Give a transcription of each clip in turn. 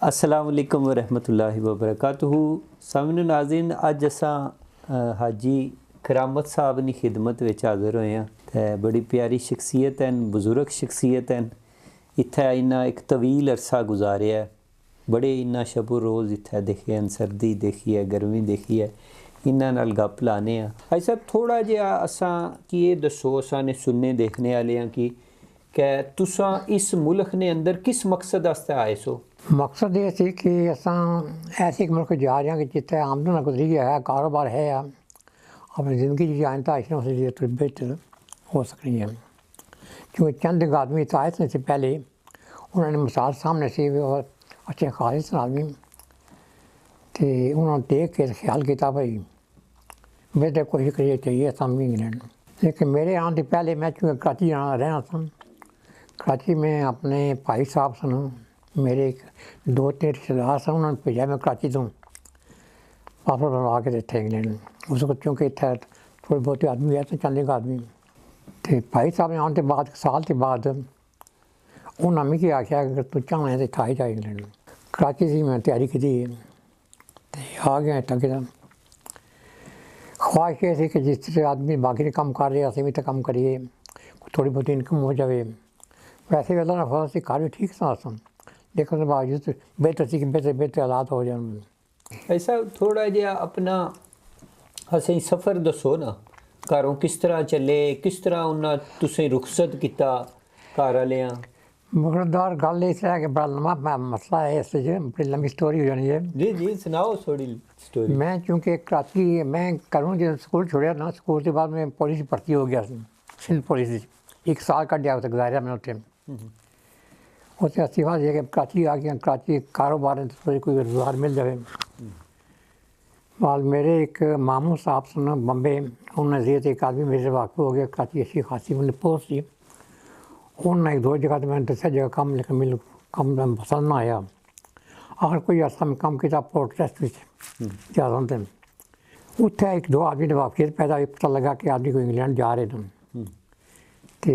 अस्सलाम वालेकुम रहमतुल्लाहि व बरकातुहू। सामने नाज़रीन अज असां हाजी करामत साहब की खिदमत में हाज़र होए हैं। ते बड़ी प्यारी शख्सियत हैं, बुजुर्ग शख्सियत हैं। इत्थै इन्ना एक तवील अरसा गुजारिया है, बड़े इन्ना शबो रोज़ इत्थै दिखे हैं, सर्दी देखी है, गर्मी देखी है, इन्हां नाल गप लाने हैं। भाई साहब थोड़ा जिहा असां कि ये दसो, असां ने सुनने देखने वाले हैं कि तुसां इस मुल्क ने अंदर किस मकसद वास्ते आए सो? मकसद ये सी कि असां ऐसे मुल्क जा रहे हैं कि जिथे आमदन का जरिया है, कारोबार है, अपनी ज़िंदगी की आइंदा इशरों से थोड़ी बेहतर हो सकनी है। क्योंकि चंद एक आदमी तो आए थे इससे पहले, उन्होंने मिसाल सामने से और अच्छे खालिस आदमी तो उन्होंने देख के ख्याल किया भाई बेटे कोशिश करिए चाहिए असां भी इंग्लैंड। लेकिन मेरे आने से पहले मैं चूँकि कराची रहना था, कराची में अपने भाई साहब सन, मेरे एक दो तीन रिश्तेदार सन, उन्होंने भेजा मैं कराची तो पासपोर्ट बनवा के थे इंग्लैंड। उस वक्त चूँकि इतना थोड़े बहुत आदमी आए थे, चंद एक आदमी तो भाई साहब ने आने के बाद साल के बाद उन्होंने मिगी आख्या अगर तू चाहे तो इतना ही जा इंग्लैंड। कराची से मैं तैयारी की आ गया इतना कि ख्वाहिश ये थी कि जिस तरह आदमी बाकी काम कर रहे असें भी तो काम करिए, थोड़ी बहुत इनकम हो जाए। वैसे भी अल्लाह ने फजल से घर भी ठीक सा लेकिन उसके बावजूद बेहतर सी कि बेहतर हालात हो जाए। ऐसा थोड़ा जिहा अपना असें सफ़र दसो ना, घरों किस तरह चले, किस तरह उन्हें तुसें रुखसत किया घर वालें? मगरदार गल इस है कि बड़ा लंबा मसला है, इस बड़ी लंबी स्टोरी हो जानी है। जी जी सुनाओ थोड़ी स्टोरी। मैं चूँकि कराची मैं करूँ जो स्कूल छोड़ा ना, स्कूल के बाद मैं पुलिस भर्ती हो गया सिंध पुलिस, एक साल का गया गुजारा मैं उत्थे। उससे इस्तीफा दे के कराची आ गया। कराची कारोबार थोड़ी कोई रोज़गार मिल जाए। बाल मेरे एक मामू साहब सुन बम्बे, उन्होंने दिए थे एक आदमी मेरे से वाकफ हो गया, कराची अच्छी खासी मैंने पोस्ट थी। उन्होंने एक दो जगह तो मैंने दस जगह कम, लेकिन मिल कम पसंद ना आया। आखिर कोई अर्सा में कम किया पोर्ट ट्रस्ट ज़्यादा थे। उत्थे एक दो आदमी ने वाकफियत पैदा हुई, पता लगा कि आदमी को इंग्लैंड जा रहे थे। तो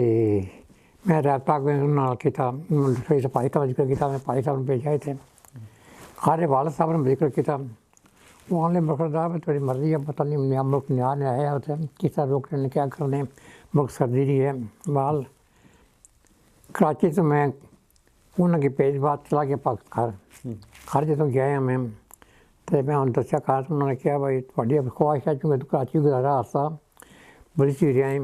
मैं रैबता किया, उन्होंने भाई साहब जिक्र किया, मैं भाई साहब भेजा थे। हमारे वालद साहब ने जिक्र किया, वो आने मकरदार में थोड़ी मर्जी है, पता नहीं नया मुल्क नया नया है, उसे किस तरह रोकने ने क्या करने, मुल्क सर्दी नहीं है। बाल कराची तो मैं उन्होंने पेज बात चला गया पाकिस्तान घर जो गए हैं मैं, तो मैं उन्हें दसिया घर, उन्होंने कहा भाई थोड़ी ख्वाहिश है चूँकि तू कराची गुजारा हादसा बड़ी चीज़ें आई,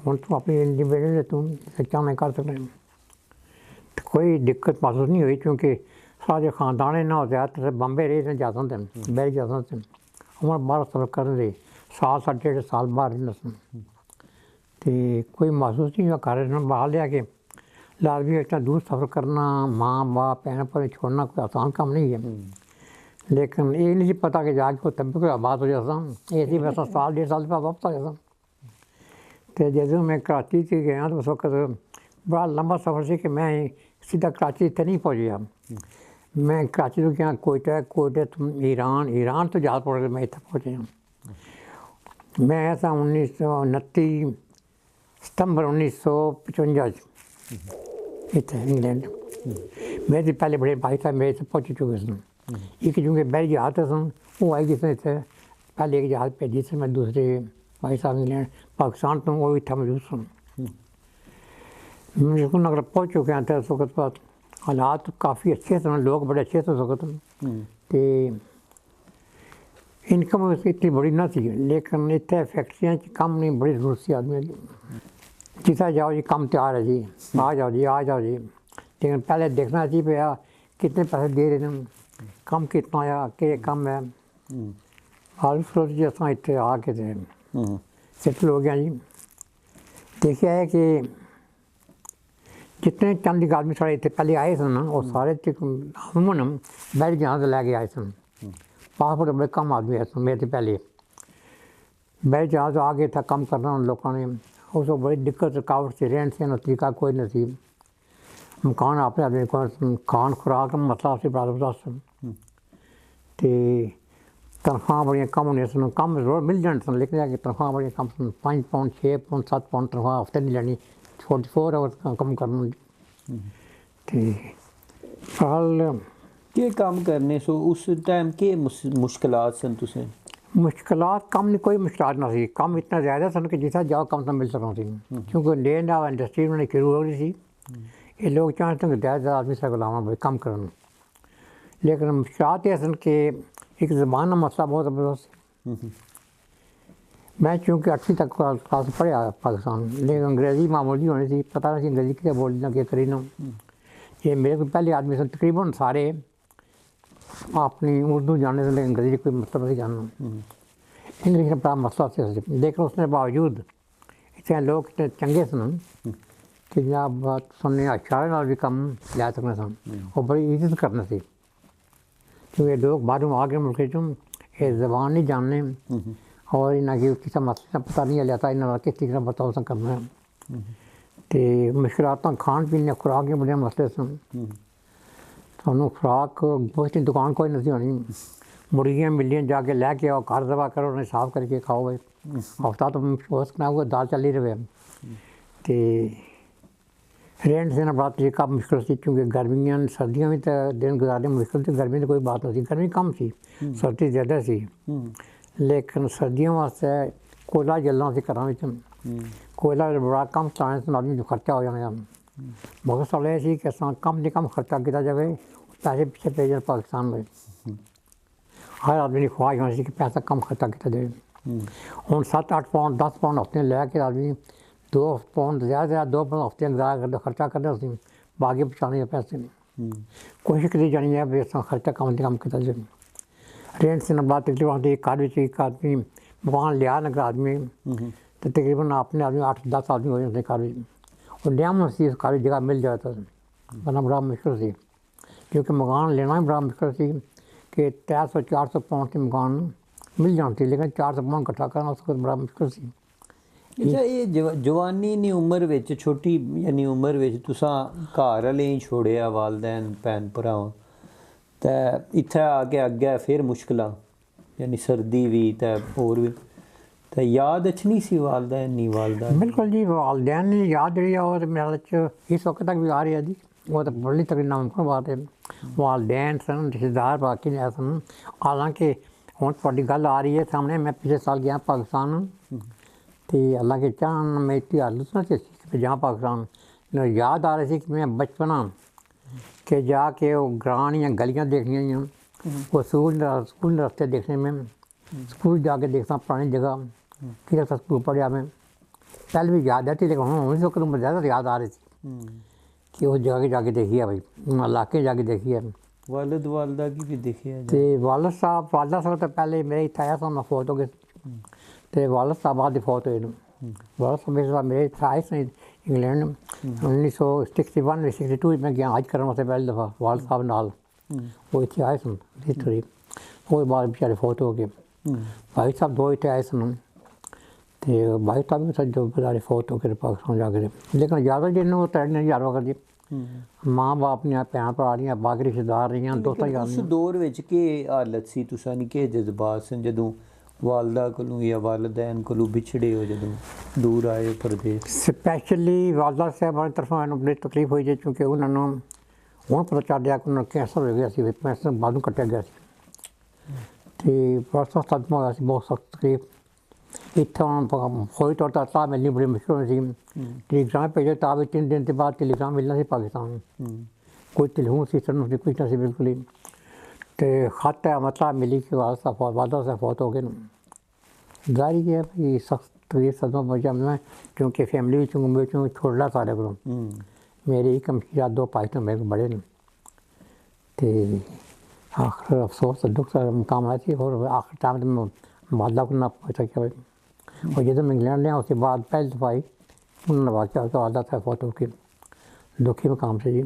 हूँ तू अपनी इंडिपेंडेंट तू क्या मैं कर सकता। तो कोई दिक्कत महसूस नहीं हुई, क्योंकि सारे ख़ानदान ना होते तो बम्बे रहे थे जाते थे, बैठ जाते थे। हमारे बाहर सफ़र कर रहे साल साढ़े डेढ़ साल बाहर रहना सन, तो कोई महसूस नहीं हुआ। घर बाहर लिया के लाजमी इतना दूर सफ़र करना, माँ बाप बहन पर छोड़ना कोई आसान काम नहीं है। लेकिन ये नहीं पता कि जाके कोई तब कोई आबाद हो जाता, ये वैसा साल डेढ़ साल बाद वापस आ जाता। तो जैसे मैं कराची से गया तो उस वक्त बड़ा लंबा सफ़र से कि मैं सीधा कराची इतने नहीं पहुँच गया। मैं कराची तो गया कोयटा, कोयटे तुम ईरान तो ज़्यादा पड़ गया, मैं इतना पहुँच गया। मैं ऐसा 1929 सितंबर 1955 इतने इंग्लैंड। मेरे पहले बड़े भाई साहब मेरे से पहुँच चुके सन। एक चूँकि मेरे जहाज सन वो आई जिसने पहले एक जहाज़ भेजी थी, मैं दूसरे भाई साहब इंग्लैंड पाकिस्तान तो वो भी था मौजूद सुन। बिल्कुल अगर पहुँच चुके हैं तो उस वक्त बाद हालात काफ़ी अच्छे थे, लोग बड़े अच्छे थे उस वक्त। तो इनकम उसकी इतनी बड़ी ना थी, लेकिन इतने फैक्ट्रियाँ कम नहीं, बड़ी ज़रूरत थी आदमी की। जितना जाओ जी कम तैयार है जी, आ जाओ जी आ जाओ जी। लेकिन पहले देखना चाहिए भैया कितने पैसे दे रहे हैं, कम कितना आया कि कम है। हाल फिर जी अस इतने आके सेटल हो गया जी। देखिए है कि जितने चंद एक आदमी साढ़े इतने पहले आए सन वो सारे अमूमन बैठ जहाज लैके आए सन। पासपोर्ट बड़े कम आदमी आए सन मेरे पहले। बैठ जहाज आगे था कम करना उन लोगों ने, उसको बड़ी दिक्कत रुकावट से रहन सहन तरीका कोई नहीं थी। मकान अपने आदमी को खान खुराक मसला से बड़ा जबरदस्त। तो तनख्वाह बड़ियाँ कम होनी सन, कम जरूर मिल जाने सन, लेकिन जाके तनख्वाह बड़ियाँ कम सन, 5 पाउंड 6 पाउंड 7 पाउंड तनख्वाह हफ्ते नहीं लेनी, 44 आवर्स कम करना। तो हाल के काम करने सो उस टाइम के मुश्किलात सन तुसें? मुश्किलात कम नहीं, कोई मुश्किलात ना सी, कम इतना ज़्यादा सन कि जितना जाओ कम तो मिल सकता थी, क्योंकि लेन आव इंडस्ट्री उन्होंने शुरू हो रही थी। ये लोग चाहते हैं कि ज़्यादा आदमी से गुलामा भाई कम करना, लेकिन मुश्किलात ये सन कि एक ज़बान का मसला बहुत ज़बरदस्त। मैं चूँकि 8वीं तक क्लास पढ़ा पाकिस्तान, लेकिन अंग्रेज़ी मामूली होनी थी, पता नहीं अंग्रेज़ी क्या बोलना क्या करी ना। ये मेरे को पहले आदमी से तकरीबन सारे अपनी उर्दू जानने से, लेकिन अंग्रेज़ी कोई मतलब नहीं जानना। इंग्लिश का बड़ा मसला से, लेकिन उसके बावजूद इतने लोग इतने चंगे सन कि जब बात सुनने अशारे नाल भी कम लै सकने सन और बड़ी इज्जत करने से, क्योंकि लोग बाहरों आ गए मुल्क चों, ये ज़बान नहीं जानने और इन्हें कि किसी मसले का पता नहीं लगता, इन्हें किस तरीके से बताओ सन करना। तो मुश्किलात खान पीन खुराक के बड़े मसले सन। थानू खुराक बहुत दुकान कोई नहीं होनी, मुर्गियाँ मिलियाँ जाके लैके आओ, घर दबा करो, उन्हें साफ करके खाओ भाई, हफ्ता तो उसका हुआ दाल चल ही रहे। तो रहन सहना बड़ा तरीका मुश्किल थी, क्योंकि गर्मियाँ सर्दियाँ में तो दिन गुजारने मुश्किल थी, गर्मी तो कोई बात नहीं थी, गर्मी कम थी, सर्दी ज़्यादा थी। लेकिन सर्दियों वास्ते कोयला जलना सी घरों में, कोयला बड़ा कम चलाने से आदमी जो खर्चा हो जाना। बहुत साल ऐसी कि कम से कम खर्चा किया जाए, पैसे पीछे पे जाए पाकिस्तान में। हर आदमी की ख्वाहिश होनी कि पैसा कम खर्चा किया जाए। हूँ 7-8 पाउंड 10 पाउंड हफ्ते लैके आदमी 2 पाउंड ज़्यादा 2 पाउंड हफ्ते गुजारा खर्चा करते उसी बाकी बचाने पैसे नहीं। कोशिश करी जानी है भी खर्चा कम से कम किया जाए। रहन सहन बड़ा तकलीफ आती, घर एक आदमी मकान लिया ना आदमी तो तकरीबन अपने आदमी 8-10 आदमी हो जाते घर में, और लिया सी घर जगह मिल जाता, वरना बड़ा मुश्किल थी, क्योंकि मकान लेना भी बड़ा मुश्किल थी कि 300-400 पाउंड के मकान मिल जाती, लेकिन 400 पाउंड इकट्ठा करना उसको बड़ा मुश्किल थी। अच्छा, ये जवानी नी उम्र विच छोटी यानी उम्र विच तुसां घर आह्लें गी छोड़िया, वालदैन भैन भरावां, ते इत्थै आके अग्गै फिर मुश्किलां यानी सर्दी भी ते होर भी, ते याद अच्छी सी वालदैन नी वालदा? बिल्कुल जी, वालदैन ने याद रही और मेरे इस वक्त तक भी आ रही है जी, वो तो बड़ी तकरीबन नामुमकिन बात है। वालदैन सन, रिश्तेदार बाकी नहीं सन, हालांकि हूँ थोड़ी गल आ रही है सामने, मैं पिछले साल गया पाकिस्तान, तो अल्लाह के चाहन मैं इतनी हालत ना कि जहाँ पाकिस्तान याद आ रही थी कि मैं बचपना के जाके वो ग्रां या गलियाँ देखनी, वो स्कूल रास्ते देखने में, स्कूल जाके देखना पुरानी जगह फिर स्कूल पढ़िया मैं, पहले भी याद आती, लेकिन हूँ उस वक्त मुझे ज़्यादा याद आ रही थी कि उस जगह जाके देखिए भाई, इलाके जाके देखिए। वालद वालदा की भी देखिए? तो वालद साहब तो पहले मेरे इतना आया था, मैं फोत हो गए, तो वालद साहब बाद फोत हुए। वालद साहब मेरे आए थे इंग्लैंड 1961-62 में गया हज करने से पहली दफ़ा वालद साहब नाल, वो इतने आए सन थोड़ी, वो बाद बेचारे फोत हो गए। भाई साहब 2 इतने आए सन, तो भाई साहब भी जो बेचारे फोत हो गए पाकिस्तान जाकर, लेकिन ज़्यादा जिन्हें वो तैरने यार कर दी, माँ बाप ने भैन भरा रही, बाकी रिश्तेदार रही, दोस्तां यार। उस दौर विच केह् हालत सी, तुसां दी केह् जज्बात सन जदों वालदा कोलों या वालदैन कोलों बिछड़े हो, जदों दूर आए हो परदेस? स्पैशली वालदा साहब की तरफों मैंने बड़ी तकलीफ हुई जी, क्योंकि उन्होंने हूँ पता चल रहा कि उन्होंने कैंसर हो गया, कैंसर बादू कट्टिया गया, तो बड़ा सख्त सदमा होया, बहुत सख्त तकलीफ। इतना फौरी तौर पर ताब मिलनी बड़ी मुश्किल होनी थी, टेलीग्राम भेजे ताब 3 दिन के बाद टेलीग्राम मिलना सी पाकिस्तान, कोई टेलीफोन सिस्टम नहीं, कुछ नहीं बिल्कुल ही। तो खत है मतलब मिली कि वालदा से फौत हो गए, जारी है भाई सख्त तकलीफ सदमा पहुँचा मैं, क्योंकि फैमिली चूँ छोड़ रहा सारे को, मेरे एक कमशीरा 2 भाई तो मेरे को बड़े ने, तो आखिर अफसोस दुख का मुकाम आया थी, और आखिर टाइम में वालदा को ना पहुँच सके भाई। और जब मैं इंग्लैंड लिया उसके बाद पहली दफ़ा आई उन्होंने वाक़या कि वालदा था फोटो के दुखी मुकाम से जी।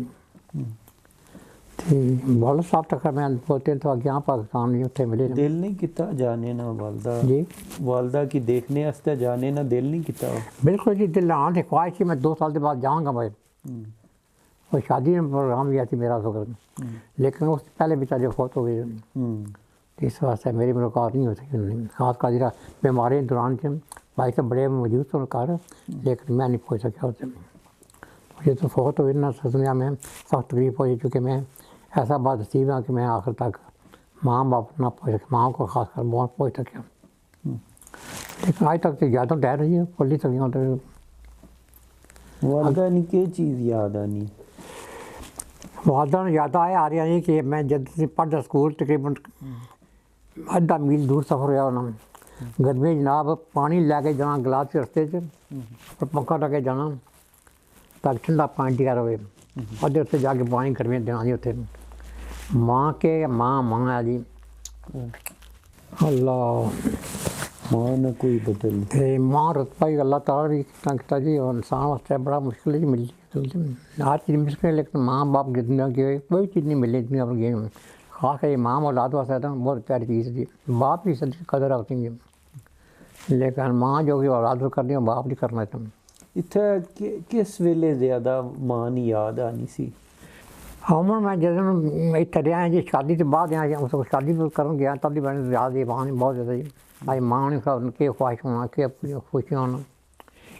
तो वालद साहब तक मैं बोलते तो गया पाकिस्तान नहीं उत्थे मिले। दिल नहीं किता जाने ना वालदा जी, वालदा की देखने आस्ते जाने ना दिल नहीं किता? बिल्कुल जी, दिल आने की ख्वाहिश थी, मैं 2 साल के बाद जाऊँगा भाई, और शादी में प्रोग्राम भी थी मेरा सफर, लेकिन उससे पहले बेचारे फोत हो गए, इस वास्ते मेरी मुलाकात नहीं हो सकी उन्होंने, खासकर जरा बीमारी दौरान के भाई साहब बड़े मौजूद थे घर, लेकिन मैं नहीं पहुँच सका उससे। मुझे तो फोत हुई ना दुनिया में सख्त तकलीफ हुई, चूँकि मैं ऐसा बात नसीब है कि मैं आखिर तक माँ बाप ना पहुँच माँ को खास कर बहुत पहुँच सके, लेकिन आज तक तो यादों ठहर रही है पुलिस तक यहाँ तक। वालदा नहीं के चीज़ याद आनी? वालदा याद आ रही है कि मैं जब से पढ़ता स्कूल तकरीबन आधा मील दूर सफ़र होया होना, गर्मी जनाब पानी लैके जाना गिलास के रस्ते च और पंखा लगे जाना ताकि ठंडा पानी तैयार हो, अद्धे उत्ते जाके पानी गर्मी देना जी उत्थे माँ के माँ है जी अल्लाह माँ ना कोई बदल नहीं। ते माँ रुतबा ही अल्लाह ताला भी कितना किता जी, और इंसान वास्ते बड़ा मुश्किल ही मिली हर चीज़ मुश्किल है, लेकिन माँ बाप की दुनिया की कोई चीज़ नहीं मिली दुनिया पर गई खास है माँ औलाद वास्ते तो बहुत प्यारी चीज़ जी। बाप की सदी कदर रखती है, लेकिन माँ जो कि औलाद पर करनी है बाप नहीं करना चाहते। इत्थे किस वेले ज़्यादा माँ नहीं याद आनी सी? हमन मैं जदों इत्थे रहा जी शादी के बाद यहाँ उस शादी करन गया तब भी मैंने याद है माँ ने बहुत ज़्यादा जी। भाई माँ ने सब के ख्वाहिश होना के खुशी होना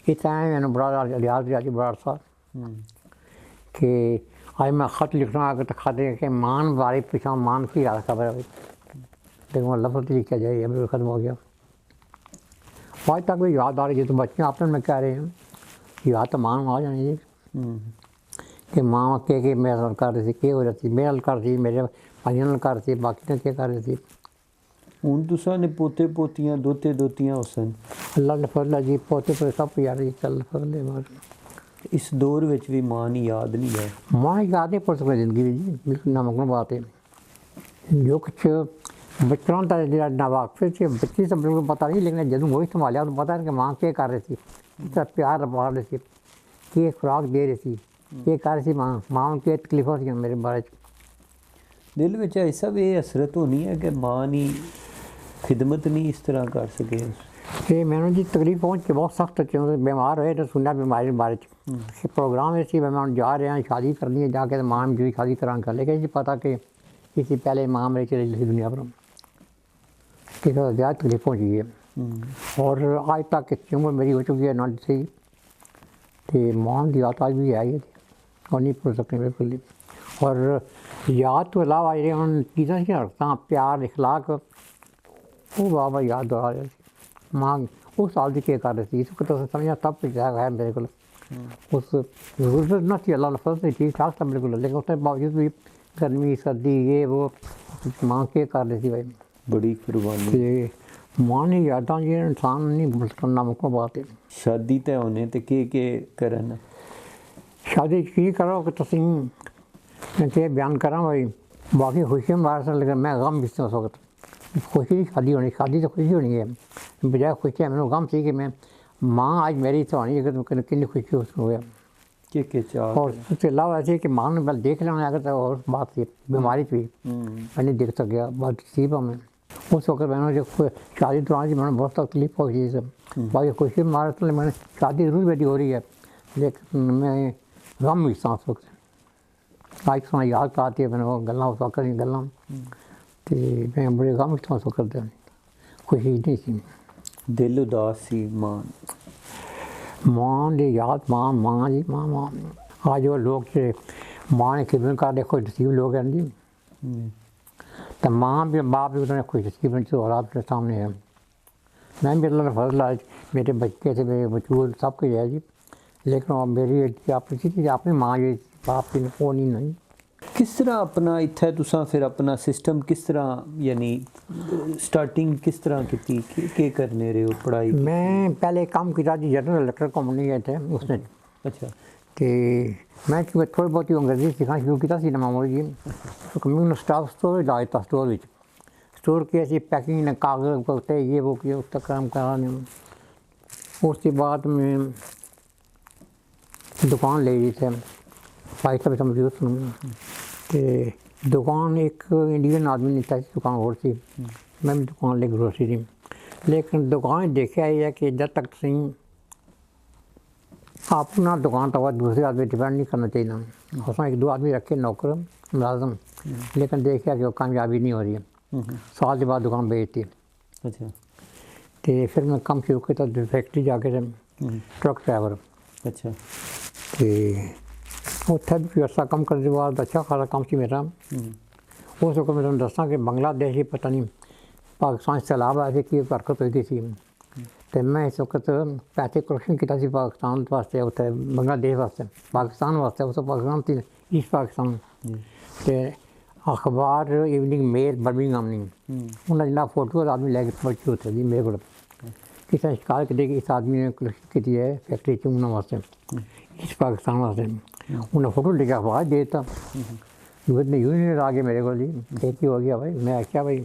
इतना मैंने बड़ा याद रहा जी बड़ा सा कि आज मैं ख़त लिखना आगे तो खत के मान बारे पीछा मान की याद खबर देखो लफ्ज़ लिखा जाए अभी ख़त्म हो गया। आज तक भी याद आ रही है, तो बच्चे आपने में कह रहे हैं याद तो मान आ जानी जी कि माँ के मेरे नाल कर रही थी के हो रही थी मेरे नाल कर रही मेरे भाइयों नाल कर रही बाकी ने के कर रही थी। हुण तुसां ने पोते पोतियां दोते दोतियां होसन? अल्लाह ने फजल जी पोते पर सब यार जी चल फजल है। इस दौर विच भी माँ नहीं याद नहीं है? माँ याद नहीं पड़ सकती जिंदगी में जी, बिल्कुल नामुमकिन बात है। जो कुछ बचपन का नावाकफे से बच्ची से बिल्कुल पता नहीं, लेकिन जब वही संभालिया तो पता है कि माँ क्या कर रही थी, कितना प्यार रवा रही थी, कि खुराक दे रही थी, ये कर रही थी माँ माँ की तकलीफों थी मेरे बारे दिल में ऐसा भी हसरत होनी है कि माँ नहीं खिदमत नहीं इस तरह कर सके? ये मैंने जी तकलीफ पहुँच के बहुत सख्त क्योंकि बीमार हुए तो सुनना बीमारी के बारे प्रोग्राम ऐसी मैं जा रहे हैं शादी करनी है जाके तो माँ जो शादी करा कर, लेकिन जी पता कि किसी पहले माँ मेरी चली गई दुनिया पर किसी ज़्यादा तकलीफ पहुँची है। और आज तक की उम्र मेरी हो चुकी है 93 तो माँ की याद आज भी आई है और नहीं भूल सकते बिल्कुल ही। और याद तो अलावा ये उन चीज़ें से रखता प्यार इखलाक वो बाबा याद आ रही थी माँ उस साल की क्या कर रही थी इसको तो समझा तब जगह है मेरे को उस ज़रूरत न थी अल्लाह ने फजल ठीक ठाक था बिल्कुल, लेकिन उसके बावजूद भी गर्मी सर्दी ये वो माँ क्या कर रही थी भाई बड़ी कुर्बानी। ते माँ ने यादां जी इंसान नहीं भूल सकना मुझको बात है। शादी तय होने ते के करन? शादी की करो कि तुम मैं क्या बयान करा भाई बाकी खुशी मार से, लेकिन मैं गम भी उस वक्त खुशी की शादी तो खुशी होनी है बजाय खुशी है मैंने गम थी कि मैं माँ आज मेरी तो होनी है कितनी खुशी उसको हुआ के चाह? और उसके अलावा ऐसे कि माँ ने बल देख लेना अगर तो और बात थी बीमारी थी मैं नहीं देख सका बहुत नसीब है मैं उस वक्त मैंने जो शादी दौरान जी मैंने बहुत तकलीफ पहुँची सब बाकी खुशी मार तो मैंने शादी जरूर बेटी हो रही है, लेकिन मैं गम भी था उस वक्त आज तो याद आती है मैंने वो गल्ला उस वक्त गल्ला तो मैं बड़े गम था उस वक्त खुशी नहीं थी दिल उदास सी माँ? माँ की याद माँ जी माँ आज वो लोग माँ ने खिदमत कर देखो नसीब लोग हैं जी, तो माँ भी बाप भी उन्होंने खुश नसीब औलाद के सामने है। मैं भी अल्लाह ने फजल आज मेरे बच्चे थे मेरे बचूर सब कुछ है जी, लेकिन मेरी अपनी माँ जी बाप की वो नहीं। किस तरह अपना इत्थे तुसां फिर अपना सिस्टम किस तरह यानी स्टार्टिंग किस तरह की के करने रहे हो पढ़ाई? मैं पहले काम किया जी जनरल इलेक्ट्रिक कंपनी गए थे उसने। अच्छा। तो मैं थोड़ी बहुत अंग्रेजी सीखना शुरू किया सी मामूली जी तो कम्यून स्टाफ स्टोर लाया था स्टोर की ऐसी पैकिंग ने कागज़ करते ये वो किया उसका काम करा नहीं। उसके बाद में दुकान ले ली थी फाइव का भी समझ तो दुकान एक इंडियन आदमी ने था दुकान और थी मैं भी दुकान ले ग्रोसरी थी, लेकिन दुकान देखा है कि जब तक सही अपना दुकान तो दूसरे आदमी डिपेंड नहीं करना चाहिए ना, उसमें एक दो आदमी रखे नौकर मुलाजम, लेकिन देखा कि वो कामयाबी नहीं हो रही है साल के बाद दुकान बेचती। अच्छा। तो फिर मैं काम शुरू किया फैक्ट्री जाके ट्रक ड्राइवर। अच्छा। तो उत्थे भी अरसा कम करने के बाद अच्छा खासा काम सी मेरा। उस वक्त मैं तुहानूं दस्सां कि बांग्लादेश ही पता नहीं पाकिस्तान सैलाब आए थे की हरकत हुई थी तो मैं इस वक्त पैसे कलेक्शन किया सी पाकिस्तान वास्ते उत्थे बांग्लादेश वास्ते पाकिस्तान वास्ते उस पाकिस्तान थी ईस्ट पाकिस्तान ते अखबार इवनिंग मेल बर्मिंघम नहीं उन्हें जिन्ना फोटो आदमी लैके पहुंची उत्थे जी मेरे को किसी ने शिकायत की कि इस आदमी ने कलेक्शन की है फैक्ट्री च उन्होंने वास्ते ईस्ट पाकिस्तान वास्ते उन्हें फोटो लेके अखबार दे दिता यूनियन आ गए मेरे को जी खेती हो गया भाई मैं आख्या भाई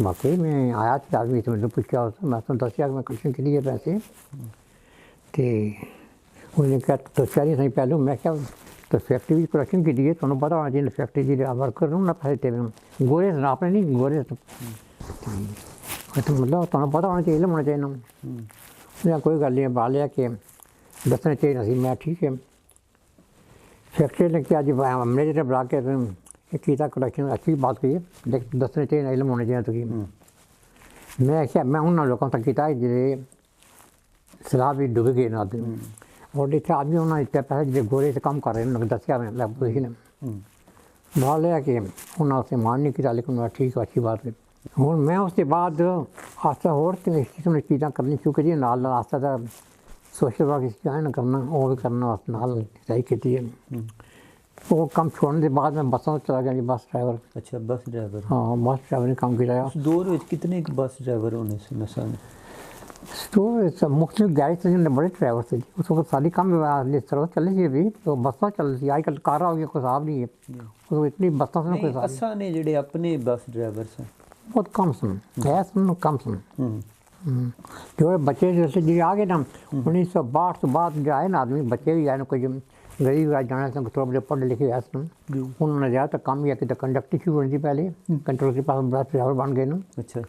वाकई मैं आया था आदमी से मैंने पूछा उससे मैं तो दसिया कि मैं कलेक्शन के लिए पैसे तो उन्हें क्या दसिया नहीं सही पहलू मैं क्या तो फैक्ट्री भी कलेक्शन की दिए तुम्हें पता होना चाहिए फैक्ट्री जी वर्कर हूँ ना पैसे तेरे गोरे से आपने नहीं गोरे तो मतलब तुम्हें पता होना चाहिए होना चाहिए ना कोई गल नहीं बा लिया कि दसना चाहिए सी मैं ठीक है फैक्ट्री ने क्या जी मैनेजर बुला के किया कलेक्शन अच्छी बात कही लेकिन दसने चाहिए इलम होने चाहिए तो मैं क्या मैं उन्होंने लोगों तक किया जे सलाह भी डूब गए आदमी और इतने आदमी उन्होंने इतने पैसे जो गोरे से कम कर रहे हैं दसिया मैं पुलिस ने मान लिया कि उन्होंने उससे मान नहीं किया लेकिन ठीक अच्छी बात है हूँ मैं उसके बाद आस्ता होर किस्म चीज़ा करनी शुरू करिए नाल आस्ता दा सोशल वर्क है ना करना वो भी करना वास्ते नाल सही की है वो काम छोड़ने के बाद मैं बसों चला गया जी बस ड्राइवर अच्छा बस ड्राइवर हाँ बस ड्राइवर ने काम किया उस दौर में कितने बस ड्राइवर होने से नशा ने तो मुख्तलिफ गैरेज से बड़े ड्राइवर थे उस वक्त सारी कम सर्विस चल रही थी तो बसा चल रही आजकल कारा हो गया कोई हिसाब नहीं है उसको इतनी बसा से कोई हिसाब असा ने जेडे अपने बस ड्राइवर से बहुत कम सुन है सुन कम सुन जो बच्चे जैसे जी आ गए ना 1962 के बाद जो आए ना आदमी बच्चे भी आए ना कोई गरीब आज जाना था थोड़ा बड़े पढ़े लिखे आए सुन उन्होंने ज़्यादा काम किया कि कंडक्टर शुरू होनी थी पहले कंट्रोल के पास बड़ा ड्राइवर बन गए ना अच्छा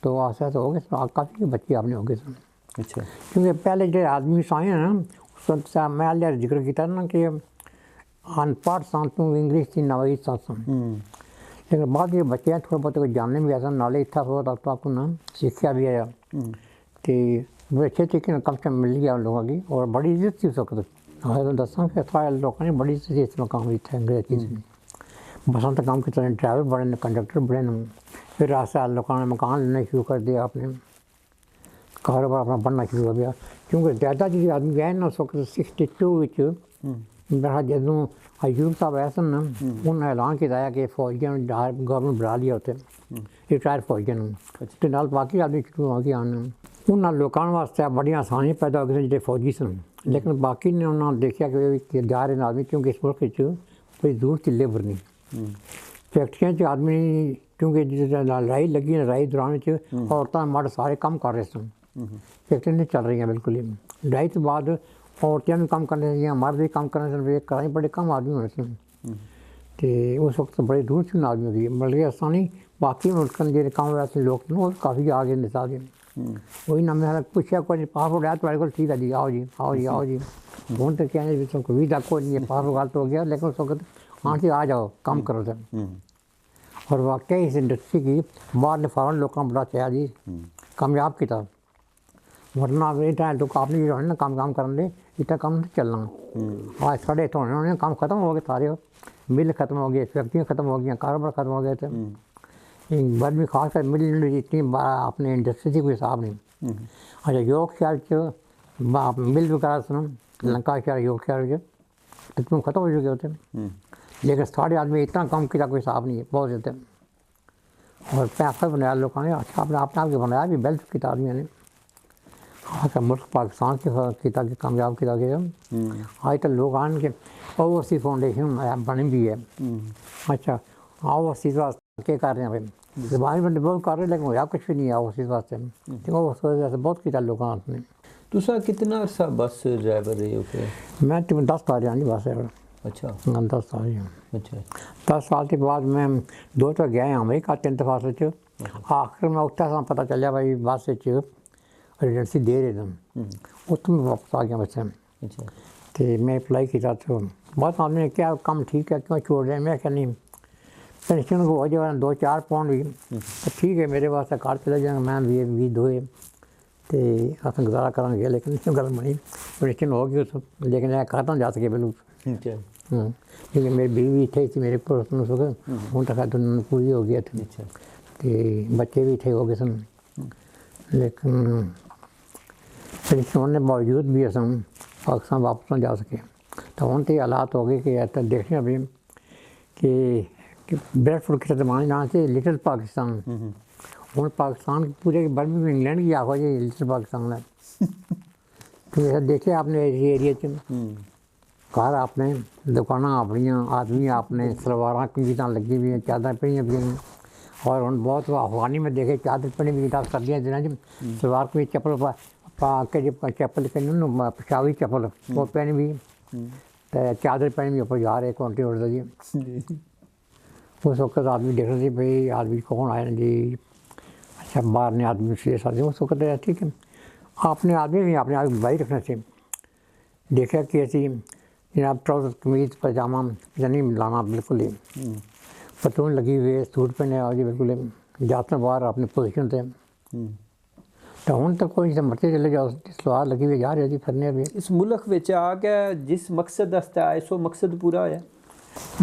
तो ऐसा तो हो गया काफ़ी बच्चे आपने हो गए सुन अच्छा क्योंकि पहले जो आदमी आए ना उस वक्त मैं लिया जिक्र किया ना कि अनपढ़ सन तू इंग्लिश की नवाई सन लेकिन बाद ये बच्चे हैं थोड़ा बहुत जानने भी ऐसा नॉलेज था थोड़ा तो आपको ना सीखा भी आया तो बड़े अच्छे तरीके से कम से कम मिल गया उन लोगों की और बड़ी इज्जत थी उस वक्त तो दसा कि सारे लोगों ने बड़ी इज्जत इस मकाम किया अंग्रेजी से बसों तक काम किया ड्राइवर बड़े ने कंडक्टर बड़े ने फिर आस्ता लोगों ने मकान लेने शुरू कर दिया आपने कारोबार अपना बनना शुरू हो गया क्योंकि ज़्यादा जी आदमी गए ना उस वक्त 62 मेरा जदों अयूब साहब आए सन ना उन्होंने ऐलान किया कि फौजियों गवर्नमेंट बढ़ा लिया उत्थे रिटायर फौजियों तो नाल बाकी आदमी शुरू हो गए आने उन्होंने लोगों वास्ते बड़ी आसानी पैदा हो गई जो फौजी सन लेकिन बाकी ने उन्होंने देखा कि जा रहे आदमी क्योंकि इस मुल्क कोई जरूरत थी लेबर नहीं फैक्ट्रियां आदमी क्योंकि लड़ाई लगी लड़ाई दौरान औरतें मर्द सारे काम कर रहे सन फैक्ट्री नहीं चल रही हैं बिल्कुल ही लड़ाई के बाद औरतें भी काम करने लगी मर्द भी काम करने से कराई बड़े कम आदमी होने सन तो उस वक्त बड़े दूर से आदमी होगी बल्कि ऐसा नहीं बाकी मुल्कों जो काम वैसे लोग वो काफ़ी आगे निसाब वही ना मैं पूछा कोई पासपोर्ट आया तुम्हारे को ठीक है जी आओ जी आओ जी आओ जी हूँ तो क्या है तुमको वीज़ा कोई नहीं है पासपोर्ट गलत हो गया लेकिन उस वक्त हाँ जी आ जाओ काम करो सर और वाकई इस इंडस्ट्री की बाहर ने फॉरन लोगों को बड़ा चाहे जी कामयाब किया वरना इतना तो आपने जो है ना काम करने इतना काम नहीं चलना आज साढ़े तो उन्होंने काम खत्म हो गए सारे मिल खत्म हो गए फैक्ट्रियाँ खत्म हो गई कारोबार खत्म हो गए थे बाद में खास कर मिल इतनी अपने इंडस्ट्री से कोई हिसाब नहीं अच्छा योग शहर मिल वगैरह सुनो लंका शहर योग शहर तो तुम खत्म हो चुके होते लेकिन साढ़े आदमी इतना कम किया कोई हिसाब नहीं है बहुत ज़्यादा और पैसा बनाया लोगों ने अच्छा अपने आप के बनाया भी बेल्ट किया आदमी ने हाँ तो मुल्क पाकिस्तान के किया कामयाब किया गया आज तक लोग आन के ओवरसीज फाउंडेशन बनी भी है अच्छा ओवरसीज वास्ते क्या कर रहे हैं भाई जबानी बंदे बहुत कर रहे हैं लेकिन होया कुछ भी नहीं है ओवरसीज वास्ते तो बहुत किया लोगों ने तुसा कितना अर्सा बस ड्राइवर रहे हो मैं 10 साल रहा जी बस ड्राइवर अच्छा 10 साल अच्छा 10 साल के बाद मैं 2 तो गए अमेरिका 3 दफा से आखिर में उठा सा पता चलिया भाई बस रेजिडेंसी दे रहे थे उत्थों मैं वापस आ गया बच्चे अच्छा तो मैं अप्लाई किया तो बहुत आदमी ने क्या काम ठीक है क्यों छोड़ रहे हैं मैं क्या नहीं पेंशन को हो जाए 2-4 पाउंड भी तो ठीक है मेरे वास्ते कार चले जाएंगे मैं भी दोए तो अस गुजारा करेंगे लेकिन इस गल बनी पेंशन हो गई लेकिन खत्म जा सके बिल्कुल क्योंकि मेरी बीवी थे थी मेरे को हूँ तक तो पूरी हो गया थी अच्छा तो बच्चे भी थे हो गए सन लेकिन फिर सोने बावजूद भी असन पाकिस्तान वापस ना जा सके तो हूँ तो हालात हो गए कि ऐसा देखने अभी कि ब्रेड फूड के ज़माने ना से लिटिल पाकिस्तान हूँ पाकिस्तान पूरे बर्मी में इंग्लैंड की आखो जी लिटिल पाकिस्तान है तो ऐसा देखे आपने एरिया च घर आपने दुकाना अपनियां आदमी आपने सलवार कमीज़ा लगी हुई हैं चादर पहनी हुई हैं और हम बहुत अफगानी में देखे चादर पहनी हुई सर्दियाँ दिन सलवार कमीज चप्पल पा के जो चप्पल कहने पेशावी चप्पल वो पहनी हुई तो चादर पहनी हुई ऊपर जा रहे घंटे उड़ता जी उस वक्त आदमी देख रहे थे भाई आदमी कौन आए जी अच्छा बाहर ने आदमी से साथ उस वक्त ठीक है आपने आदमी भी अपने आप भाई रखना से देखा कि ऐसी जनाब ट्राउज़र कमीज़ पजामा नहीं लाना बिल्कुल ही पतलून लगी हुई है सूट पहने आओ जी बिल्कुल जाते बाहर अपनी पोजीशन से तो हूँ तक कोई मरते चले जाओ सलवार लगी हुई जा रही जी फिरने भी इस मुल्क विच आ के जिस मकसद वास्ते आए सो मकसद पूरा होया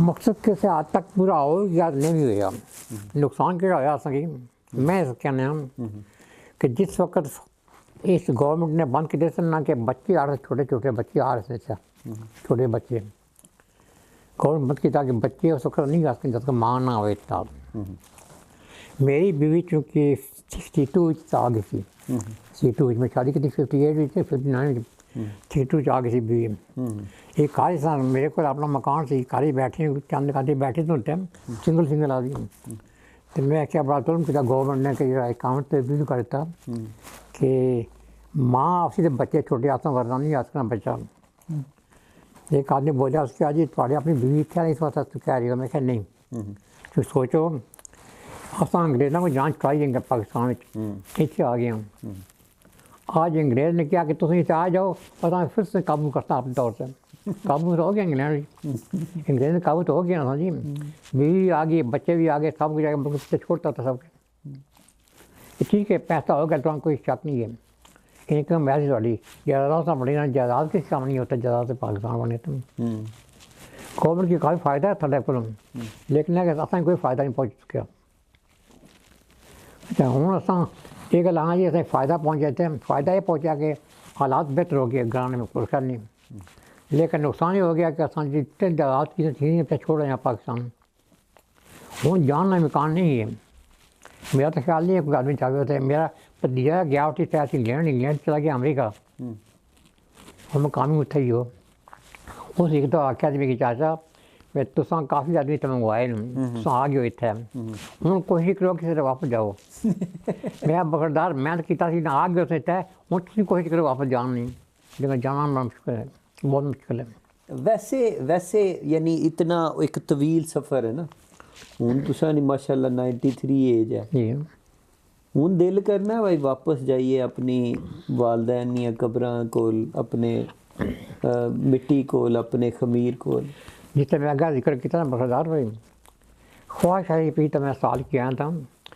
मकसद कैसे आज तक पूरा हो या नहीं भी होया नुकसान केड़ा होया असेंगी मैं कहना कि जिस वक्त इस गवर्नमेंट ने बंद किए ना कि बच्चे आ रहे छोटे छोटे बच्चे आ रहे थे छोटे बच्चे गवर्नमेंट बंद किया कि बच्चे उस वक्त नहीं गा सकते जब तक माँ ना हो तब मेरी बीवी चूँकि 62 आ गई थी 62 में शादी की थी 58 59 62 आ गई थी बीवी एक कारी सा मेरे को अपना मकान से कारी बैठे चंद कारी बैठे तो टाइम सिंगल आदमी तो मैं क्या बड़ा तुरंत किया गवर्नमेंट ने कि अकाउंट तो भी करता कि माँ आपसी बच्चे छोटे हाथों करना नहीं आज बच्चा एक आदमी बोला उसके आज थोड़े अपनी बीवी क्या नहीं सोचा तू कह रही हो मैं क्या नहीं तो सोचो अस अंग्रेज़ों को जांच कराई जाएंगे पाकिस्तान में इतने आ गए हम आज अंग्रेज़ ने किया कि तुम इसे आ जाओ और फिर से काबू करता अपने तौर से काबू तो हो गया इंग्लैंड अंग्रेज़ ने काबू तो हो गया ना जी बीवी आ गई बच्चे भी आ गए सब कुछ आ गया बच्चे छोड़ता था सब ठीक है पैसा हो गया तो कोई शक नहीं है इनकम वैसी थोड़ी जायदाद से बड़ी ना जायदाद किस काम नहीं होता जायदाद से पाकिस्तान बने तुम गवर्नमेंट की काफ़ी फ़ायदा है थोड़ा को लेकिन असें कोई फ़ायदा नहीं पहुँच सकिया अच्छा हूँ अस ये गल हाँ जी असें फ़ायदा पहुँचे थे फ़ायदा ये पहुँचा कि हालात बेहतर हो गए ग्रामीण में कोई नहीं लेकिन नुकसान ये हो गया कि असां जितने जायदाद की थी छोड़ रहे हैं पाकिस्तान हूँ जानना मकान नहीं है मेरा तो ख्याल नहीं है कोई आदमी चाहे होता है मेरा भतीजा गया उठी था इंग्लैंड चला गया अमेरिका और मकामी उत्थे ही हो उस एक तो आख्या मेरी चाचा मैं तुसा काफ़ी आदमी तो मंगवाए तुम आ गए इतने हूँ कोशिश करो किसी वापस जाओ मैं बखरदार मैं किया ना आ गए उसे तय हूँ तुम कोशिश करो वापस जान नहीं लेकिन जाना बड़ा मुश्किल है बहुत मुश्किल है वैसे यानी इतना एक तवील सफ़र है ना हूँ तुसा नहीं माशाल्लाह 93 एज है जी हूँ दिल करना भाई वापस जाइए अपनी वालदैन दियां कब्रां कोल अपने मिट्टी कोल अपने खमीर कोल जिससे मैं अगर जिक्र किया ना बखरदार भाई ख्वाहिश आई पी तो मैं साल किया था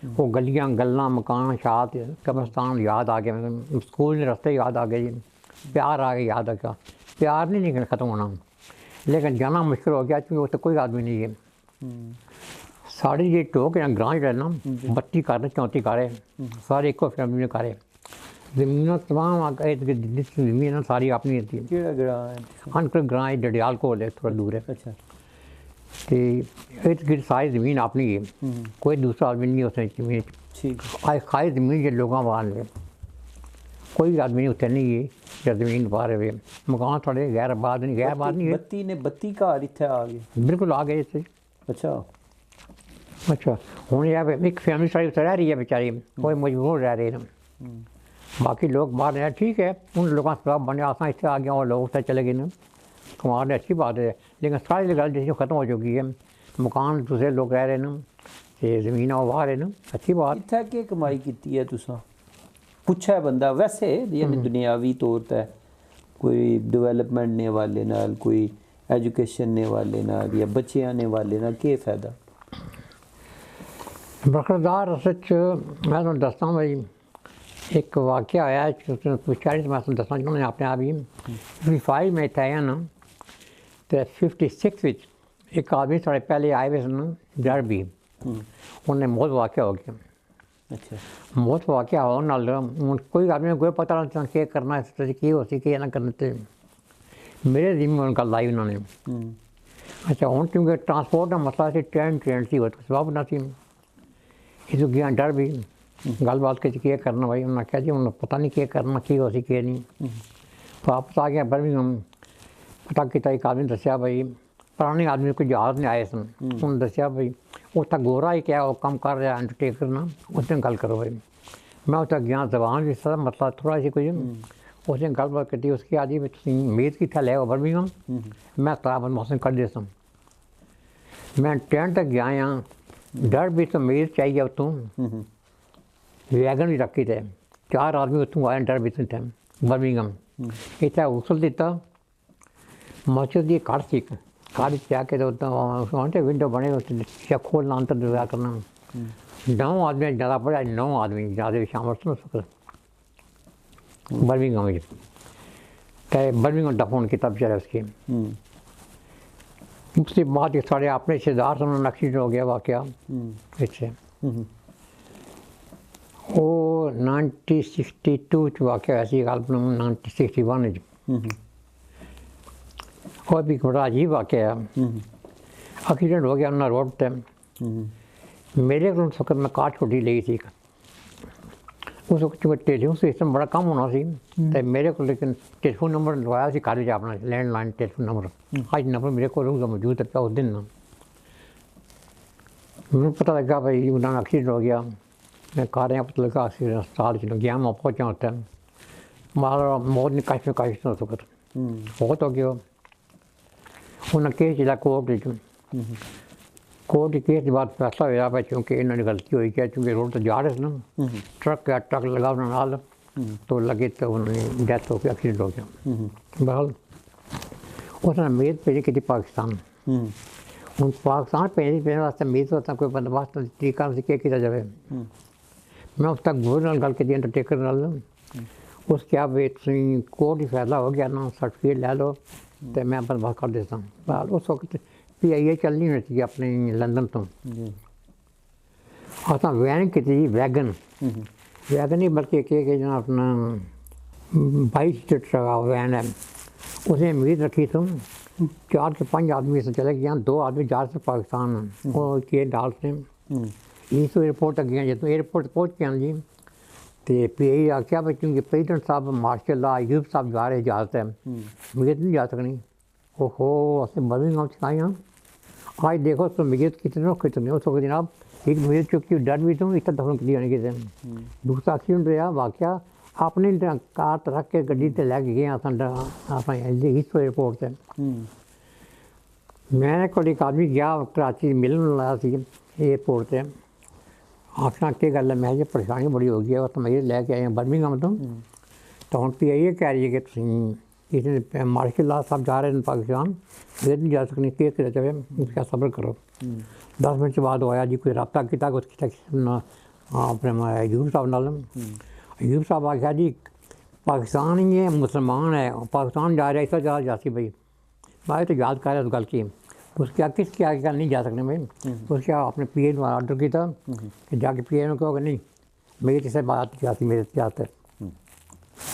वो गलियाँ गल्ला मकान शाद कब्रस्तान याद आ गया स्कूल रास्ते याद आ गए प्यार आ गया याद आ गया प्यार नहीं निकल ख़त्म होना लेकिन जाना मुश्किल हो गया क्योंकि वो तो कोई आदमी नहीं है साढ़े ये टोक या ग्रां जो ना 32 घर 34 घर सारे एक फैमिली में घर जमीन तमाम जमीन सारी अपनी थी अनकर ग्रां डडियाल को थोड़ा दूर है अच्छा तो इर्द गिर्द सारी ज़मीन अपनी है कोई दूसरा आदमी नहीं होता ज़मीन ठीक खाई ज़मीन जो लोगों बाहर कोई आदमी उत्थे नहीं है या ज़मीन बाहर है मकान थोड़े गैर आबाद नहीं है 32 घर इत्थे आ गए बिल्कुल आ गए इत्थे अच्छा हूँ यार एक फैमिली सारी रह रही है बेचारी कोई मजबूर रह रहे हैं बाकी लोग बाहर रहे ठीक है उन लोगों से सबब बने आसान इससे आ गया और लोग उत्थे चले गए ना कमा रहे अच्छी बात है लेकिन सारी गल जैसे ख़त्म हो चुकी है मकान दूसरे लोग रह रहे हैं ते ज़मीन बाहर है ना अच्छी बात इत्थे केह् कमाई कीती है तुसां पुच्छे बंदा वैसे यानी दुनियावी तौर पर कोई डेवलपमेंट ने हवाले नाल कोई एजुकेशन ने हवाले नाल या बच्चियां ने हवाले नाल केह् फ़ायदा बरकरदार सच मैं तुम दसता भाई एक वाक़या आया पूछा तो मैं तुम दसना चाहूँगा अपने आप ही 55 में इत्थे आया ना तो 56 ਵਿੱਚ एक आदमी साढ़े पहले आए हुए सन डरबी उन्हें मौत वाक़ हो गया। अच्छा मौत वाक़ होने नाल कोई आदमी कोई पता नहीं क्या करना है की हो सी क्या ना करने ते मेरे जिम्मे गल आई उन्होंने। अच्छा हूँ क्योंकि ट्रांसपोर्ट का मसला से ट्रेन सी हो सबब ना सी इस गया डर भी गलबात के क्या करना भाई उन्होंने कहा जी उन्हें पता नहीं क्या करना की हो सी क्या नहीं। वापस आ गया बर्मिंघम पता किया एक आदमी दसिया भाई पुराने आदमी कोई जहाज नहीं आए सन उन्हें दसिया भाई उत्थे गोरा ही क्या वो कम कर रहा अंडरटेकर ना उसने गल करो भाई। मैं उत्थे गया जबान भी सारा मसला थोड़ा सी कोई उसने गलबात की उसकी आदि उम्मीद की था ले बर्मिंघम मैं तराबन मौसम कर देता मैं ट्रेन तक गया यहाँ डर भी तो उम्मीद चाहिए उतों वैगन भी रखी थे 4 आदमी उतों आए डर भी थे बर्मिंघम इतना उसल दिता मस्जिद की कड़ सी कड़ जाके तो विंडो बने शीशा खोलना अंतर दरगाह करना 9 आदमी ज़्यादा पढ़ा 9 आदमी ज़्यादा शामिल सुन सकते बर्मिंघम तो बर्मिंघम का फ़ोन किया बेचारे उसकी उसके बाद साढ़े अपने रिश्तेदार से उन्होंने एक्सीडेंट हो गया वाक़या इससे वो 1962 वाक़या ऐसी गल 1961 और भी बड़ा अजीब वाक़या एक्सीडेंट हो गया उन्होंने रोड पर मेरे को उस वक्त मैं कार छोटी ली थी उस वक्त टेलीफोन सिस्टम बड़ा कम होना सी तो मेरे को लेकिन टेलीफोन नंबर लवाया सी घर अपना लैंडलाइन टेलीफोन नंबर अज नंबर मेरे को मौजूद है उस दिन ना मैंने पता लगा भाई उन्होंने एक्सीडेंट हो गया मैं कार पता लगा एक्सीडेंट अस्पताल चलो गया मैं पहुँचा होता मारा मौत ने काश में काश उस वक्त बहुत हो गया उन्हें केस चला कोर्ट केस के बाद फैसला होया भाई क्योंकि इन्होंने गलती हुई क्या क्योंकि रोड तो जा रहे थे ना ट्रक लगा उन्होंने तो लगे तो उन्होंने डेथ हो गई एक्सीडेंट हो गया बहरहाल उसने उम्मीद भेजी की थी पाकिस्तान हूँ पाकिस्तान भेजने वास्ते उम्मीद होता कोई बंदोबस्त तरीका से क्या किया जाए मैं उस तक गोर गल की अंडरटेकर नाल उसके आप कोर्ट ही फैसला हो गया ना सर्टिफिकेट ले लो तो मैं बर्बाद कर देता हूँ बहरहाल उस वक्त PIA चलनी होनी चाहिए अपने लंदन तो अस वैन की वैगन वैगन ही बल्कि जना अपना 22 सीटर का वैन है उसने उम्मीद रखी तुम 4 से 5 आदमी से चले गए 2 आदमी जा रहे पाकिस्तान वो किए डाल से इस एयरपोर्ट तक गया जो एयरपोर्ट पहुँच गया जी तो PIA आख्या भाई क्योंकि प्रेसिडेंट साहब मार्शल अयूब साहब जा रहे जहाज है उम्मीद नहीं जा सकनी ओहो असं बर्मिंघम चुकाई हाँ आज देखो तो उम्मीद कितने उस वक्त जनाब एक उम्मीद चुकी डर भी तुम इतना दफन की होने किसी दूसरा एक्सीडेंट रहा वाक़या अपने कार रख के गड्डी ते लैके गए अपने हिस्सो एयरपोर्ट से मैं को एक आदमी गया कराची मिलन लाया सी एयरपोर्ट से आखना क्या गल है मैं ये परेशानी बड़ी हो गई है तो मैं लैके आया बर्मिंघम तो हम PIA कह रही है कि इसने मार्शल लॉ साहब जा रहे हैं पाकिस्तान फिर नहीं जा सकनी केस कर जाए उसका सब्र करो 10 मिनट के बाद आया जी कोई रब्ता किया अपने अयूब साहब नाल अयूब साहब आख्या जी पाकिस्तान ही है मुसलमान है पाकिस्तान जा रहा है ऐसा जा जाती भाई मैं तो याद कर रहा उस गल की उसके किसके आगे नहीं जा सकने भाई उसके अपने PA ने ऑर्डर किया कि जाके PA ने कहो कि नहीं मेरी किसी बात जाती मेरे जाते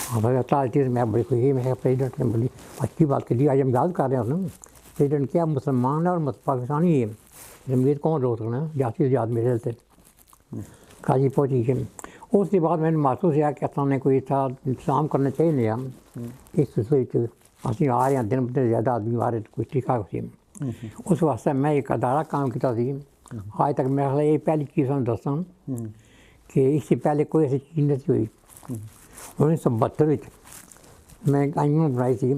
हाँ भाई अता चीज़ मैं बड़ी खुशी मैं प्रेसिडेंट ने बड़ी अच्छी बात की आज हम याद कर रहे हैं उसने प्रेसिडेंट क्या मुसलमान है और पाकिस्तानी है जमहूरियत कौन रोक सकना है जाती याद मेरे से काजी पहुँची है उसके बाद मैंने महसूस किया कि असा ने कोई था इंतजाम करना चाहिए नहीं हम इस सिलसिले असं आ रहे हैं दिन ब दिन ज़्यादा आदमी आ रहे कोई तरीका उस वास्ते मैं एक अदारा काम किया आज तक मेरा ख्याल ये पहली चीज़ मैं दसा कि इससे पहले कोई ऐसी चीज़ नहीं हुई 1972 मैं एक आईएम बनाई थी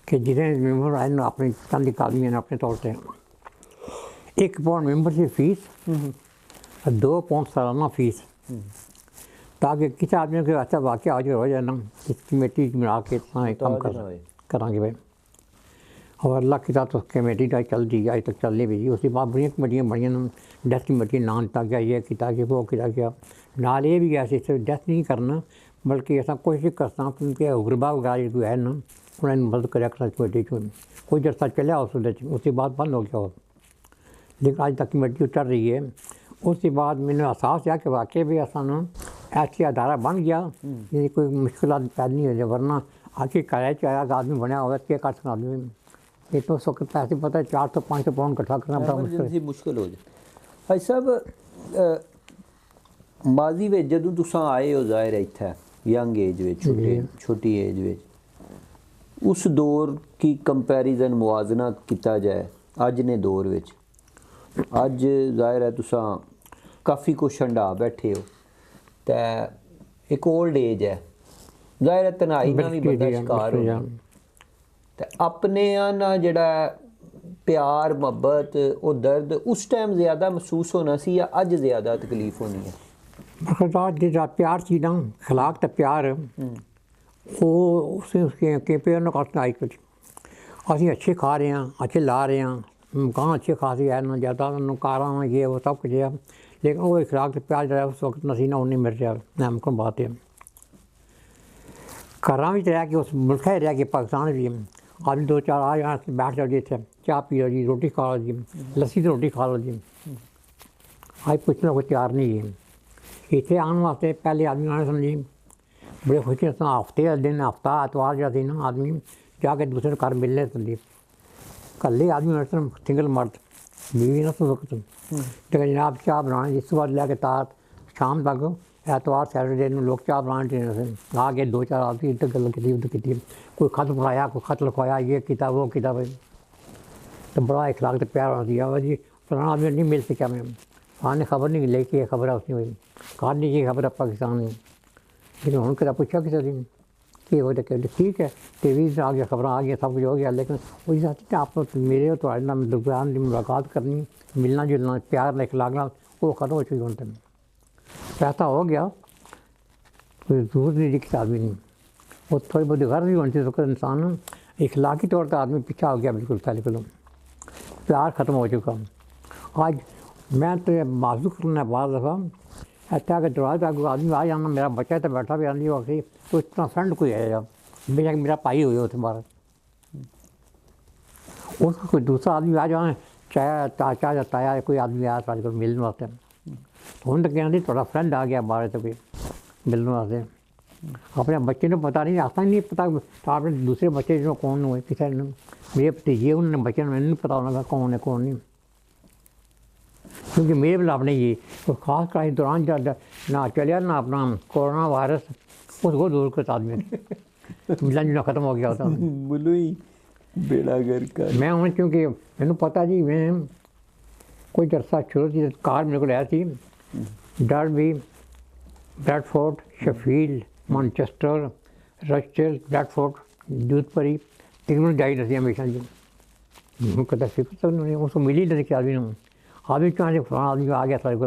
कि जिन्हें मेंबर आए ना अपने चंद आदमी ने अपने तौर पर 1 पाउंड मेंबरशिप फीस 2 पाउंड सालाना फीस ताकि किसी आदमी को अच्छा वाक़या आज हो जाए ना इस कमेटी बना के काम करांगे भाई और अल्लाह की तो कमेटी का चल रही है अज तक चल रही भी उसके बाद बड़िया कमेटियाँ बड़िया डेथ कमेटी नाम किया गया ये किया कि वो किया गया नाल ये भी गया डेथ नहीं करना बल्कि असां कोशिश करसां कि गुरबा वगैरह कोई है ना उन्हें मदद करें कमेटी को कोई जरसा चलिया उसके बाद बंद हो गया हो, लेकिन आज तक कमेटी चल रही है। उसके बाद मैंने एहसास किया कि वाकई भी असां ऐसी अदारा बन गया जिसकी कोई मुश्किल पैदा नहीं हो जाए, वरना आखिर किराए चाहे आदमी बनया हुआ क्या कर सकता आदमी। ये तो उस वक्त पैसे पता है 400-500 पाउंड इकट्ठा करना बड़ा मुश्किल हो जाए। भाई साहब माजी ਵਿੱਚ ਜਦੋਂ ਤੁਸੀਂ ਆਏ ਹੋ ਜ਼ਾਹਿਰ ਹੈ ਇੱਥੇ यंग एज ਵਿੱਚ छोटी एज ਵਿੱਚ उस दौर की कंपैरिजन मुआजना किया जाए अज ने दौर ਵਿੱਚ अज ਜ਼ਾਹਿਰ है ਤੁਸੀਂ काफ़ी कुछ हंडा बैठे हो तो एक ओल्ड एज है ਜ਼ਾਹਿਰ है तनाई ना भी बंदा शिकार हो तो अपने ना जड़ा प्यार मुहब्बत और दर्द उस टाइम ज़्यादा महसूस होना सी या अज ज़्यादा तकलीफ होनी है? जो प्यार थी ना खिलाक तो प्यार वो उसके पेड़ ने कटना आई कुछ असी अच्छे खा रहे हैं अच्छे ला रहे हैं मकान अच्छे खासी है ना ज़्यादा कारा ये वो सब कुछ है, लेकिन वो खिलाक तो प्यार जो उस वक्त नसीना उन्नी मिल रहा नामकन बात है। घर भी रह के उस मुल्क ही रह के पाकिस्तान भी आदमी 2-4 आ यहाँ बैठ जाओ जी इतने चाह पी लो जी रोटी खा लो जी लस्सी तो रोटी खा लो जी, आज पूछना कोई तैयार नहीं है। इतने आने वास्ते पहले आदमी आने समझी बड़े खुशी हफ्ते दिन हफ्ता एतवार जो थी ना आदमी जाके दूसरे घर मिलने समझी कल आदमी सिंगल मर्द बीवी ना सुन सकते लेकिन जनाब चाह बनाने जिस बाद लैके तार शाम तक एतवार सैटरडे लोग चाह बनाने देने से आके 2-4 आदमी इधर गल की उधर की कोई खत पढ़ाया कोई खत लिखवाया ये किताब वो किताब तो बड़ा इखलाक तो प्यार हो दिया जी फलाना आदमी नहीं मिल सका मैं आने खबर नहीं लेके खबर है उसने हुई कहानी की खबर है पाकिस्तान में, लेकिन हूँ कदा पूछा किसी दिन कि वो तो ठीक है टीवी से आ गया खबर आ गया सब कुछ हो गया, लेकिन वही चाहती थी आप मेरे तो आना दुकान की मुलाकात करनी मिलना जुलना प्यार इखलाक वो ख़त्म हो चुकी उनसे पैसा हो गया कोई दूर नहीं दिखती आदमी नहीं वो थोड़ी बहुत घर भी होनी चाहिए तो इंसान इखलाकी तौर पर आदमी पीछा हो गया बिल्कुल पहले प्यार ख़त्म हो चुका। आज मैं तो माजूक करना बाद दफ़ा अच्छा कि दरवाजे तक आदमी आ जाना मेरा बच्चा तो बैठा भी आंदी होगी तो इतना फ्रेंड कोई है यार मेरा भाई हुई उस बार उसका कोई दूसरा आदमी आ जाए चाहे चाचा या ताया कोई आदमी आया सारे को मिलने वास्ते तो उन्होंने कहना थोड़ा फ्रेंड आ गया बाहर तो कोई मिलने वास्ते अपने बच्चे ने पता नहीं आता नहीं पता आपने दूसरे बच्चे जो कौन हुए किसी ने मेरे भतीजे उन्होंने बच्चे ने मैंने नहीं पता होना कौन है कौन नहीं, क्योंकि मेरे बिल आपने ये तो खास कर दौरान जब ना चलिया ना अपना कोरोना वायरस उसको दूर करता आदमी मिलना जुलना ख़त्म हो गया होता बोलो ही बेड़ा घर का मैं हूँ क्योंकि मैंने पता जी मैं कोई जरसा शुरू थी कार मेरे को लाया थी Derby Bradford Sheffield Manchester Rochdale Bradford जूथपरी तीनों जाई रही हमेशा जी कदा फिक्र तक नहीं उसको मिली नहीं कि आदमी ने आदमी कहाँ से फलाना आदमी आ गया सारे को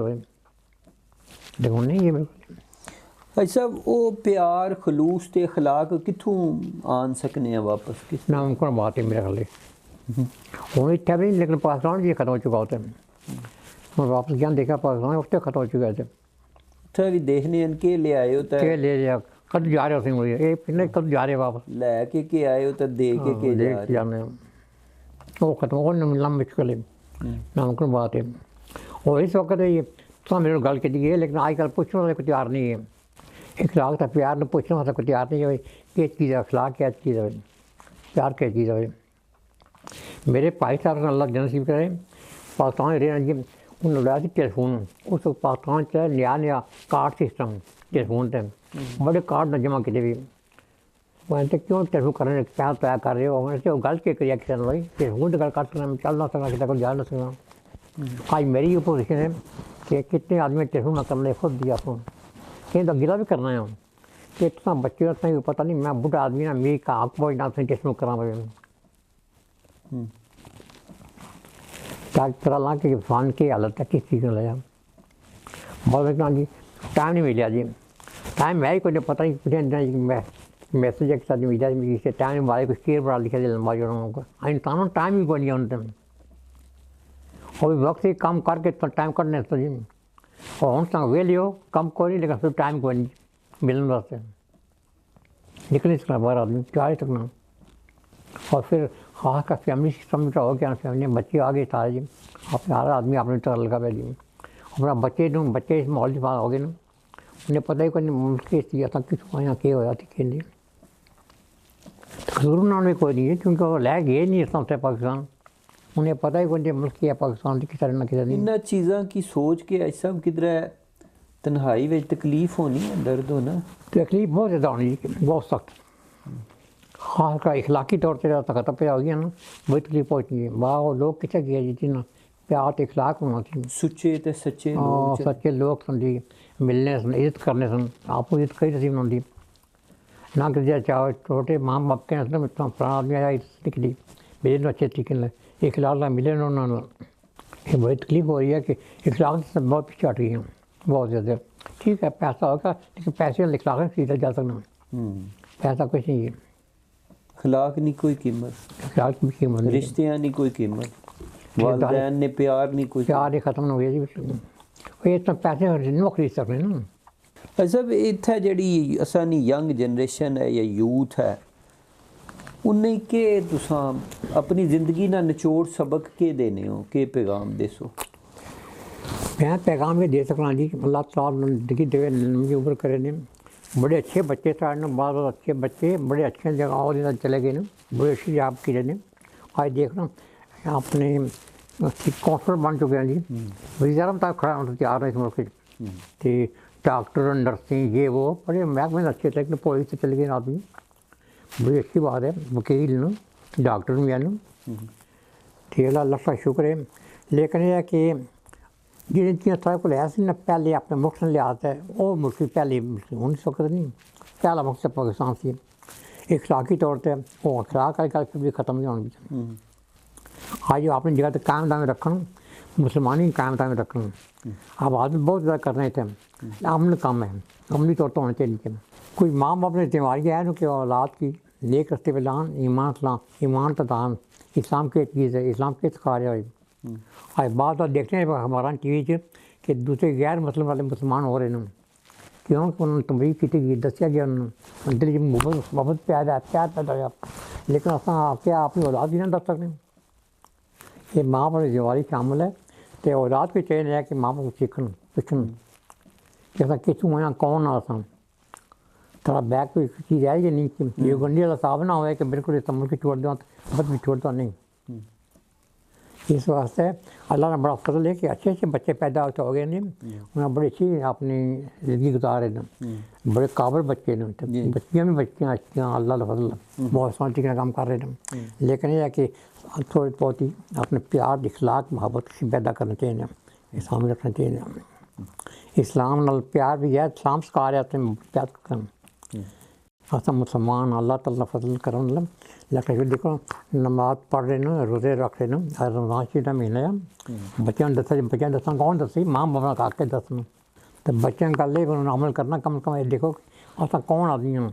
देखो नहीं ये मेरे अच्छा वो प्यार खलूस ते अखलाक कितों आन सकने हैं वापस किस ना उनको बात है मेरे ख्याल हूँ इतना भी नहीं, लेकिन पाकिस्तान भी ख़त्म हो चुका होता है और वापस क्या देखा पाकिस्तान उससे ख़त्म हो चुका है थे भी देखने के ले आए हो के ले लिया कब जा रहे हो ये फिर कब जा रहे वापस लेके आए हो तो दे के जा रहे जाने वो ख़त्म हो मिलना मुश्किल है ना उनको बात है। और इस वक्त ये तो मेरे गल की है, लेकिन आजकल पूछने वाले को तैयार नहीं है इखलाक था प्यार ने पूछने वाला को तैयार नहीं है क्या चीज़ है अखलाक क्या चीज़ है प्यार क्या चीज़ है। मेरे भाई साहब ने अल्लाह जनसीब करे पाकिस्तान रहना जी उन्होंने लाया टेलीफोन उस पाकिस्तान च नया कार्ड सिस्टम टेलीफोन से बड़े कार्ड न जमा किए भी तो क्यों टेलीफोन करने क्या तय कर रहे हो मैंने गल के करिए किसी ने भाई टेलीफोन गल कर सकना चल ना सकना किसी को जा ना सकना। आज मेरी ये पोजिशन है कि कितने आदमी टेलीफोन ना करने खुद दिया फोन कहीं तो गिला भी करना है कि इतना बच्चे इतना पता नहीं मैं बुढ़ा आदमी ना मेरी का आँख पहुँचना टेलीफोन करा भाई क्या पता ला कि फान की हालत है किस चीज़ में लाया बहुत जी टाइम नहीं मिला जी टाइम है ही कोई पता नहीं कुछ मैं मैसेज एक साथ मिला से टाइम वाले को शेयर बड़ा लिखा लंबा जो को इंसानों टाइम ही कोई नहीं उनसे और वक्त से काम करके तो टाइम करने तो जी और हम संग वे लियो कम कोई नहीं लेकिन फिर टाइम कोई नहीं मिलने वास्ते निकल नहीं सकता बाहर आदमी, क्या ही सकना। और फिर खास का फैमिली सिस्टम का हो गया, फैमिली बच्चे आ गए सारे जी, अपने हर आदमी अपने तरह लगा पे जी अपना बच्चे इस माहौल से बाहर हो गए ना, उन्हें पता ही कोई नहीं मुल्क के था किस यहाँ के होया थी के लिए कसूर उन्होंने कोई नहीं है, क्योंकि वो लै गए नहीं इस तरह से पाकिस्तान, उन्हें पता ही कोई मुल्क की है पाकिस्तान की किस तरह ना किस इन्हां चीज़ां की सोच के ऐसा किधर तन्हाई में तकलीफ होनी है, दर्द होना, तकलीफ बहुत ज़्यादा होनी बहुत सख्त, खास का इखलाकी तौर पर तकत पे हो गया ना, बड़ी तकलीफ पहुँचनी है। वाह लोग कितने किया जी ना प्यार तो इखलाक होना चाहिए, सुच्चे ते सच्चे लोग सच्चे लोग समझी मिलने सन इज्जत करने सन, आपको इज्जत कई नसीब होती ना कि चाहे छोटे माँ बाप के मतलब इतना पुराना आदमी आया निकली मेरे अच्छे तरीके से इखलाक ना मिले ना उन्होंने, ये बड़ी तकलीफ हो रही है कि इखलाक से बहुत पीछे हट गई हैं बहुत ज़्यादा। ठीक है पैसा होगा लेकिन पैसे इखलाक से सीधा जा सकना, पैसा कुछ नहीं है, अखलाक नहीं कोई कीमत, इखलाक की कीमत नहीं, रिश्तियाँ नहीं कोई कीमत, वालिदैन ने प्यार नहीं कोई, प्यार ही खत्म हो गया जी बिल्कुल, ये तो पैसे नहीं खरीद सकते ना। सब इत्थै जेह्ड़ी असानी यंग जनरेशन है या यूथ है उन्हें के तुसां अपनी ज़िंदगी ना निचोड़ सबक के देने हो, के पैगाम देसो? मैं पैगाम ये दे सकना जी, अल्लाह ताला ज़िंदगी देवे लंबी उम्र करे ने, बड़े अच्छे बच्चे सारे ने, बहुत अच्छे बच्चे बड़े अच्छे जगह चले गए ना, बड़े अच्छी जॉब की रहे आज देखना अपने काउंसलर बन चुके हैं जी, बड़ी ज़्यादा तक खड़ा होना तैयार है इस मुल्क तो डॉक्टर नर्सिंग ये वो बड़े महकमे अच्छे थे, लेकिन पुलिस से चले गए आदमी, बड़ी अच्छी बात है, वकील न डॉक्टर भी है न, ठीक है अल्लाह का शुक्र है। लेकिन यह है कि जिन चीज़ें सारे को ऐसे न पहले अपने मुल्क लिया आता है वो मुल्क पहले उन्नीस वक्त नहीं पहला मकसद पाकिस्तान से इखलाकी तौर पर वो अखलाक आजकल फिर भी ख़त्म नहीं होने, आज अपनी जगह तक कायम दायम रखना, मुसलमान ही कायम दायम रखना, अब आदमी बहुत ज़्यादा कर रहे थे, अमन कम है, अमली तौर पर होना चाहिए। कोई माँ बाप ने जिम्मेवारी है ना कि औलाद की नेक रस्ते पे लान, ईमान तदान इस्लाम की चीज़ है, इस्लाम के सिखा रहा है। आज बात बात देखते हैं हमारा टी वी कि दूसरे गैर मुस्लिम वाले मुसलमान हो रहे हैं, क्यों उन्होंने तमरीज की थी दसिया गया उन्होंने दिल मोहब्बत प्यार पैदा होया, लेकिन अस क्या अपनी औलाद भी ना दस सकते, ये माँ बाप की जिम्मेवारी शामिल है, तो औलाद भी चाहिए कि माँ बाप को सीखन पूछन कि असा किसूँ आया कौन आ असा थोड़ा बैक कोई चीज़ है कि नहीं, ये गंडी वाला साहब ना हो कि बिल्कुल इस मुल्क छोड़ दो बस भी छोड़ता नहीं। इस वास्ते अल्लाह ने बड़ा फजल है कि अच्छे अच्छे बच्चे पैदा होते हो गए नहीं, उन्हें बड़ी अच्छी अपनी ज़िंदगी गुजार रहे हैं, बड़े काबिल बच्चे ने, बच्चियाँ भी बच्चियाँ अच्छियाँ अल्लाह का फजल बहुत सोच के काम कर रहे हैं। लेकिन यह है कि थोड़ी बहुत ही अपने प्यार इखलाक मोहब्बत पैदा करना चाहिए, सामने रखना चाहिए। इस्लाम नाल प्यार भी है, इस्लाम सिखा रहे अपने प्यार करना, असा मुसलमान अल्लाह ताला फजल करन लेकिन देखो नमाज पढ़ रहे ना, रोज़े रख रहे ना, रमज़ान शरीफ का महीना है, बच्चों ने दसा कौन दसी माँ बाप का आके दसना, तो बच्चों गल उन्होंने अमल करना कम से कम ये देखो असा कौन आदमी हैं,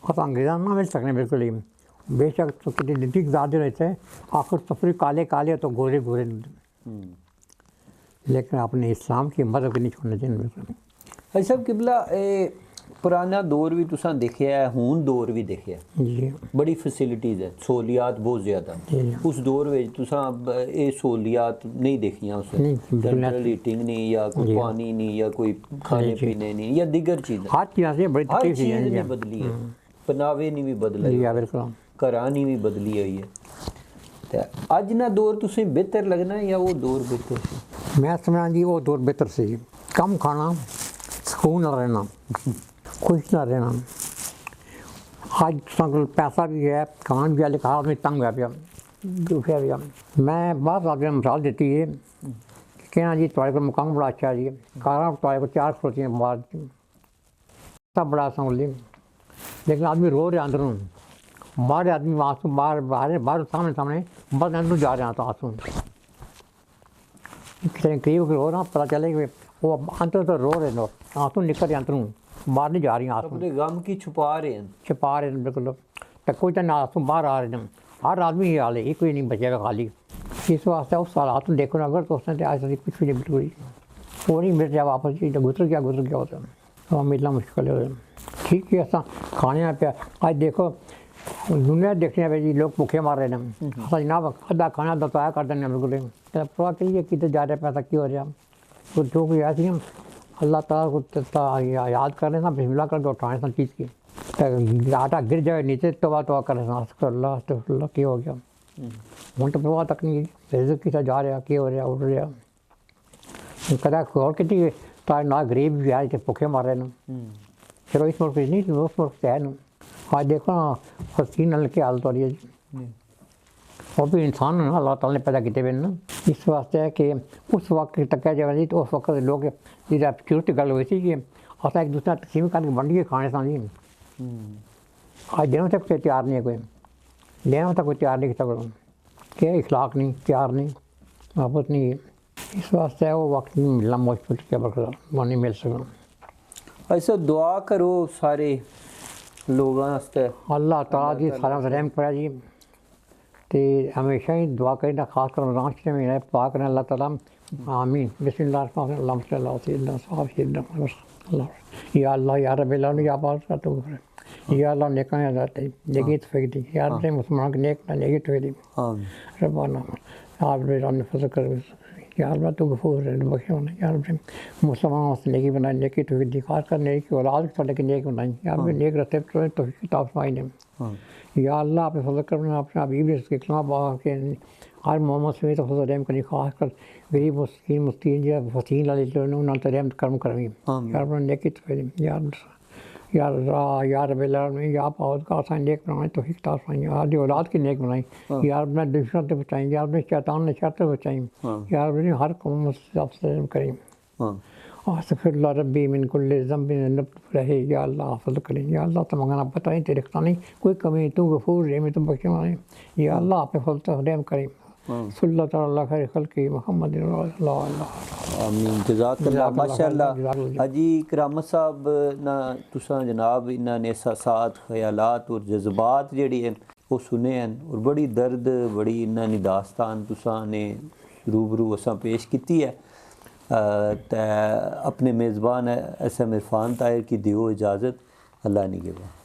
अस अंग्रेज़ा ना मिल सकने बिल्कुल ही, बेशक तो कितनी ज़िंदगी गुजारते रहते हैं, आखिर सफरी काले काले तो गोरे गोरे, लेकिन अपने इस्लाम की मदद नहीं छोड़ना चाहिए बिल्कुल। भाई साहब किबला पुराना दौर भी तुसां देखिया है, हून दौर भी देखिया जी, बड़ी फैसिलिटीज़ है, सहूलियात बहुत ज़्यादा, उस दौर में तुसां ये सहूलियात नहीं देखियां, उस सेंट्रल हीटिंग नहीं या कोई पानी नहीं या कोई खाने पीने नहीं या दिगर चीज़, हर चीज़ बड़ी हर चीज़ नहीं बदली है, पनावे नहीं भी बदला, बिल्कुल घरां नहीं भी बदली हुई है, तो अज ना दौर तुसें बेहतर लगना या वो दौर बेहतर सी? मैं समझा जी वो दौर बेहतर सी, कम खाना सुकून ना रहना, खुश ना रहना, आज पैसा भी है खान भी है लेकिन आदमी तंग है दुखिया भी। मैं बात आपने मिसाल देती है कहना जी तुम्हारे को मकान बड़ा अच्छा है जी, कार तुम्हारे को 4 खड़ोती हैं बाहर, सब बड़ा समझ ली, लेकिन आदमी रो रहे अंदरों, बाहर आदमी आंसू बाहर सामने बस अंदर जा रहे हैं तो आंसू करीब रो रहा पता चले कि वो अंदर तो रो रहे लोग, आंसू निकल रहे अंदरों, बाहर नहीं जा रही आंसू, अपने गम की छुपा रहे हैं बिल्कुल, तो कोई तो आंसू बाहर आ रहे हैं, हर आदमी ये हाल है, ये कोई नहीं बचेगा खाली। इस वास्ते उस हालात देखो ना अगर तो उसने आज तक कुछ भी नहीं बिल्कुल वो नहीं मिल जाए वापस, गुजर गया होता है तो मिलना मुश्किल है। ठीक है असा खाने पे आज देखो दुनिया देखने पे जी लोग भूखे मार रहे हैं असा जनाब अद्धा खाना दताया कर देने बिल्कुल परवाह करिए कि जा रहे पैसा क्यों हो रहा तो जो भी ऐसी हम अल्लाह ताला को याद कर रहे ना बिस्मिल्लाह करके उठाए सा चीज़ की आटा गिर जाए नीचे तो कर अल्लाह क्या हो गया हूँ तो परवाह तक नहीं रिज़्क़ किसा जा रहा क्या हो रहा उड़ रहा कदा और कितनी तार ना गरीब भी आए भूखे मार रहे हैं चलो इस मुल्क नहीं उस मुल्क से है ना आज देखो ना हसीन अल की हालत हो रही है जी वो भी इंसान ना अल्लाह ताला ने पैदा किए हुए ना इस वास्ते है कि उस वक्त तक जगह जी तो उस वक्त लोग जिस चुरत गल हुई थी कि अस एक दूसरे तकसीम करके बंड के खाने सा जी आज देने तक कोई तैयार नहीं है कोई लेना तक कोई तैयार नहीं किया क्या इखलाक नहीं प्यार नहीं मोहब्बत नहीं है इस वास्ते वो वक्त नहीं मिलना मुश्किल क्या बरकरार वो नहीं मिल सकना ऐसा दुआ करो सारे लोगों वास्ते अल्लाह ताला जी सारा रहम करे जी ते हमेशा ही दुआ करना खास कर रमज़ान के महीने पाक ने अल्लाह ताला आमीन बिस्मिल्लाह या अल्लाह या रब अलमीन या बादशाह तो या अल्लाह नेक नेकी तौफीक दी या रब मुसलमान के नेक नेकी तौफीक दी आमीन रब्बाना आप रब फजल कर या अल्लाह तो गफूर है बख्शो ना या रब मुसलमान वास्ते नेकी बनाई नेकी तौफीक दी खास कर नेकी औलाद के के नेक बनाई या रब नेक रस्ते पर तौफीक किताब फरमाई ने या अल्लाह आप फजल करना अपने हबीब के खिलाफ के हर मोहम्मद समेत फजल रहम करी खास कर गरीब मुस्किन जो फसील वाले उन्होंने तो रहम करम करवी या रब नेकी तौफीक या रब अलमीन या आप औद का आसान नेक बनाए तो हिकता फरमाई आदि औलाद की नेक बनाई या रब ने दुश्मन से बचाई या रब ने शैतान ने शर से बचाई या रब ने हर कौम से करी अस्तगफिरुल्लाह रब्बी मिन कुल्लि ज़ंबिन रहे या अल्लाह फज़ल करें या अल्लाह तो मंगना पता नहीं तेरे नहीं कोई कमी तू गफूर रहम तो बख्शे वाले या अल्लाह आप फज़ल तो रहम करें सल्लल्लाहु अलैहि खैर खल्क़ि मुहम्मद आमीन जज़ाकल्लाह माशाअल्लाह हाजी करामत साहब ना तुसा जनाब इन्हां ने एहसासात ख्यालात और जज्बात जेहड़ी है वो सुने हैं और बड़ी दर्द बड़ी इन्हां दी दास्तान तुसा ने रूबरू असां पेश कीती है अपने मेज़बान SM इरफान ताहिर की दियो इजाज़त अल्लाह निगहबान।